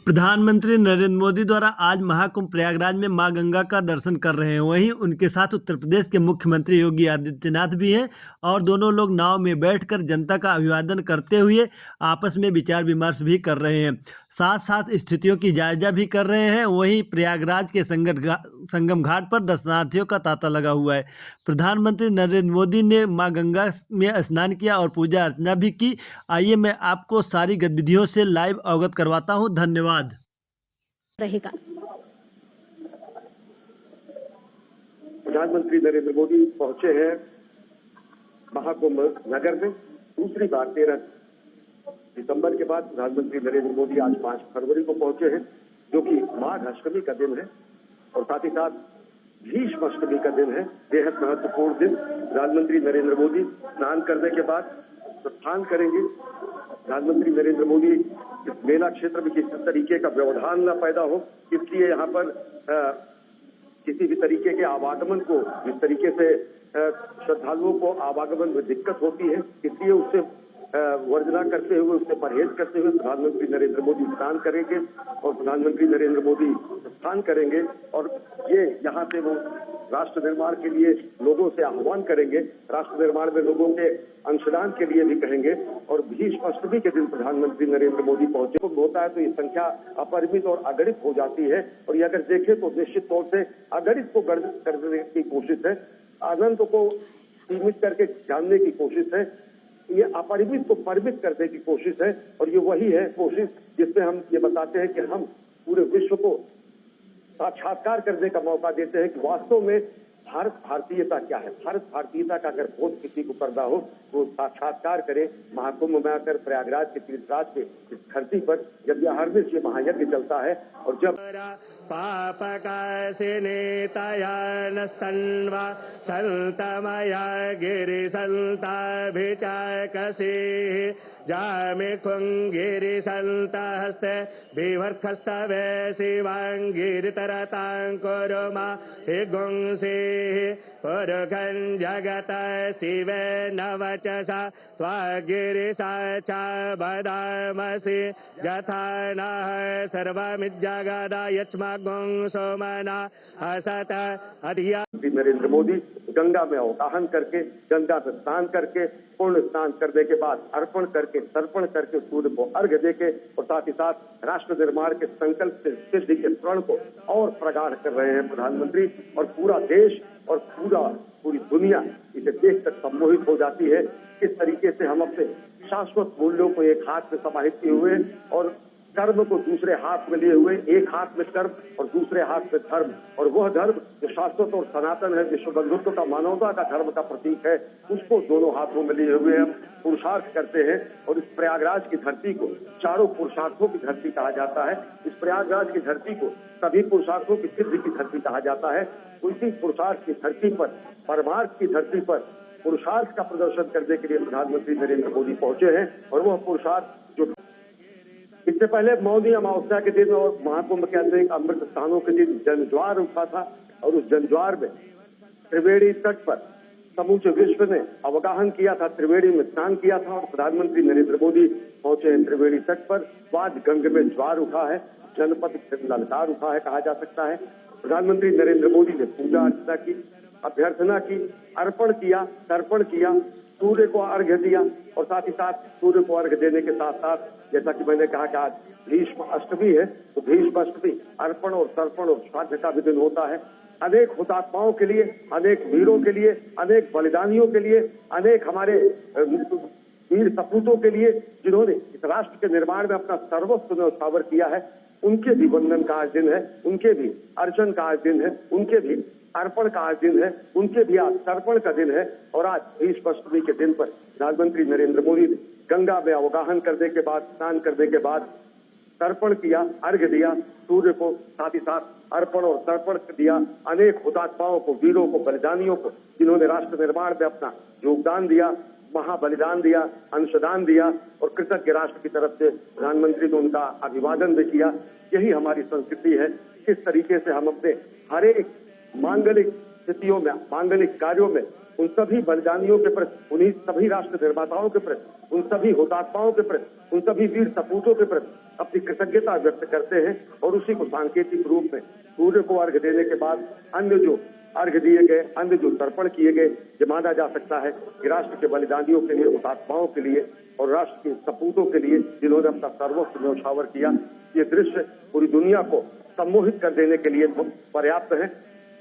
प्रधानमंत्री नरेंद्र मोदी द्वारा आज महाकुंभ प्रयागराज में मां गंगा का दर्शन कर रहे हैं। वहीं उनके साथ उत्तर प्रदेश के मुख्यमंत्री योगी आदित्यनाथ भी हैं और दोनों लोग नाव में बैठकर जनता का अभिवादन करते हुए आपस में विचार विमर्श भी कर रहे हैं। साथ साथ स्थितियों की जायजा भी कर रहे हैं। वहीं प्रयागराज के संगम घाट पर दर्शनार्थियों का तांता लगा हुआ है। प्रधानमंत्री नरेंद्र मोदी ने मां गंगा में स्नान किया और पूजा अर्चना भी की। आइए मैं आपको सारी गतिविधियों से लाइव अवगत करवाता हूं। धन्यवाद रहेगा। प्रधानमंत्री नरेंद्र मोदी पहुंचे हैं महाकुंभ नगर में। दूसरी बार 13 दिसंबर के बाद प्रधानमंत्री नरेंद्र मोदी आज 5 फरवरी को पहुंचे हैं, जो कि माघ अष्टमी का दिन है और साथ ही साथ भीष्म अष्टमी का दिन है। बेहद महत्वपूर्ण दिन। प्रधानमंत्री नरेंद्र मोदी स्नान करने के बाद प्रस्थान करेंगे। प्रधानमंत्री नरेंद्र मोदी इस मेला क्षेत्र में किसी तरीके का व्यवधान न पैदा हो, इसलिए यहाँ पर किसी भी तरीके के आवागमन को, जिस तरीके से श्रद्धालुओं को आवागमन में दिक्कत होती है, इसलिए उससे वर्जना करते हुए, उससे परहेज करते हुए प्रधानमंत्री नरेंद्र मोदी स्नान करेंगे और प्रधानमंत्री नरेंद्र मोदी प्रस्थान करेंगे और ये यहाँ से वो राष्ट्र निर्माण के लिए लोगों से आह्वान करेंगे, राष्ट्र निर्माण में लोगों के अंशदान के लिए भी कहेंगे। और भीष्म अष्टमी के दिन प्रधानमंत्री नरेंद्र मोदी पहुंचे होता है तो ये संख्या अपरिमित और अगणित हो जाती है और ये अगर देखें तो निश्चित तौर से अगणित को गणित करने की कोशिश है, अनंत को सीमित करके जानने की कोशिश है, ये अपरिमित को परिमित करने की कोशिश है और ये वही है कोशिश जिसमें हम ये बताते हैं कि हम पूरे विश्व को साक्षात्कार करने का मौका देते हैं कि वास्तव में भारत भारतीयता क्या है। भारत भारतीयता का अगर बोध किसी को करना हो तो साक्षात्कार करे महाकुंभ में आकर प्रयागराज के तीर्थराज के इस धरती पर, जब यह हर ये महायज्ञ चलता है और जब पापकासिनेतयानस्तन्वा सन्तमया गिरिसन्ताभिचाकसे जामे गिरिसन्तहस्ते विवर्खस्तवे शिवाङ्गिरितरताङ्कुरुमा हि गुंसे पुरुषं जगत शिवे नवचसा त्वागिरिसा च वदामसि यथा नः सर्वमिज्जगदा यच्मा गुंसो मना असत अधिया। नरेंद्र मोदी गंगा में अवगाहन करके, गंगा में स्नान करके, पूर्ण स्नान करने के बाद अर्पण करके, तर्पण करके सूर्य को अर्घ्य देके और साथ ही साथ राष्ट्र निर्माण के संकल्प से सिद्धि के प्रण को और प्रगाढ़ कर रहे हैं प्रधानमंत्री। और पूरा देश और पूरी दुनिया इसे देखकर सम्मोहित हो जाती है किस तरीके से हम अपने शाश्वत मूल्यों को एक हाथ में समाहित किए हुए और कर्म को दूसरे हाथ में लिए हुए, एक हाथ में कर्म और दूसरे हाथ में धर्म, और वह धर्म जो शाश्वत और सनातन है, विश्व बंधुत्व का, मानवता का धर्म का प्रतीक है, उसको दोनों हाथों में लिए हुए हम पुरुषार्थ करते हैं। और इस प्रयागराज की धरती को चारों पुरुषार्थों की धरती कहा जाता है। इस प्रयागराज की धरती को सभी पुरुषार्थों की सिद्धि की धरती कहा जाता है। उसी पुरुषार्थ की धरती पर, परमार्थ की धरती पर पुरुषार्थ का प्रदर्शन करने के लिए प्रधानमंत्री नरेंद्र मोदी पहुंचे हैं। और वह पुरुषार्थ जो इससे पहले मौनी अमावस्या के दिन और महाकुंभ के अनेक अमृत स्थानों के दिन जनज्वार उठा था और उस जनज्वार में त्रिवेणी तट पर समूचे विश्व ने अवगाहन किया था, त्रिवेणी में स्नान किया था और प्रधानमंत्री नरेंद्र मोदी पहुंचे हैं त्रिवेणी तट पर। आज गंग में ज्वार उठा है, जनपद ललकार उठा है कहा जा सकता है। प्रधानमंत्री नरेंद्र मोदी ने पूजा अर्चना की, अभ्यर्थना की, अर्पण किया, तर्पण किया, सूर्य को अर्घ्य दिया और साथ ही साथ सूर्य को अर्घ्य देने के साथ साथ जैसा कि मैंने कहा कि आज भीष्म अष्टमी है तो भीष्म अष्टमी अर्पण और तर्पण और श्राद्ध का भी दिन होता है। अनेक हुतात्माओं के लिए, अनेक वीरों के लिए, अनेक बलिदानियों के लिए, अनेक हमारे वीर सपूतों के लिए जिन्होंने इस राष्ट्र के निर्माण में अपना सर्वस्व न्यौछावर किया है, उनके भी वंदन का आज दिन है, उनके भी अर्चन का आज दिन है, उनके भी अर्पण का आज दिन है, उनके भी आज तर्पण का दिन है। और आज भीष्म अष्टमी के दिन पर प्रधानमंत्री नरेंद्र मोदी ने गंगा में अवगाहन करने के बाद, स्नान करने के बाद तर्पण किया, अर्घ्य दिया सूर्य को, साथ ही साथ अर्पण और तर्पण दिया अनेक हुतात्माओं को, वीरों को, बलिदानियों को जिन्होंने राष्ट्र निर्माण में अपना योगदान दिया, महाबलिदान दिया, अंशदान दिया और कृतज्ञ राष्ट्र की तरफ से प्रधानमंत्री ने उनका अभिवादन भी किया। यही हमारी संस्कृति है। किस तरीके से हम अपने हर एक मांगलिक स्थितियों में, मांगलिक कार्यों में उन सभी बलिदानियों के प्रति, उन्हीं सभी राष्ट्र निर्माताओं के प्रति, उन सभी हुतात्माओं के प्रति, उन सभी वीर सपूतों के प्रति अपनी कृतज्ञता व्यक्त करते हैं और उसी को सांकेतिक रूप में सूर्य को अर्घ देने के बाद अन्य जो अर्घ दिए गए, अन्य जो तर्पण किए गए, ये माना जा सकता है कि राष्ट्र के बलिदानियों के लिए, हुतात्माओं के लिए और राष्ट्र के सपूतों के लिए जिन्होंने अपना सर्वस्व न्यौछावर किया, ये दृश्य पूरी दुनिया को सम्मोहित कर देने के लिए पर्याप्त है,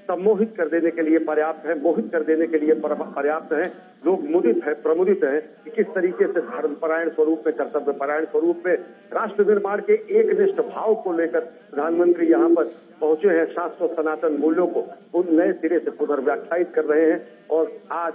सम्मोहित कर देने के लिए पर्याप्त है, मोहित कर देने के लिए पर्याप्त है। लोग मुदित है, प्रमुदित है कि किस तरीके से धर्मपरायण स्वरूप में, कर्तव्यपरायण स्वरूप में राष्ट्र निर्माण के एकनिष्ठ भाव को लेकर प्रधानमंत्री यहाँ पर पहुंचे हैं, शाश्वत सनातन मूल्यों को उन नए सिरे से पुनर्व्याख्यायित कर रहे हैं। और आज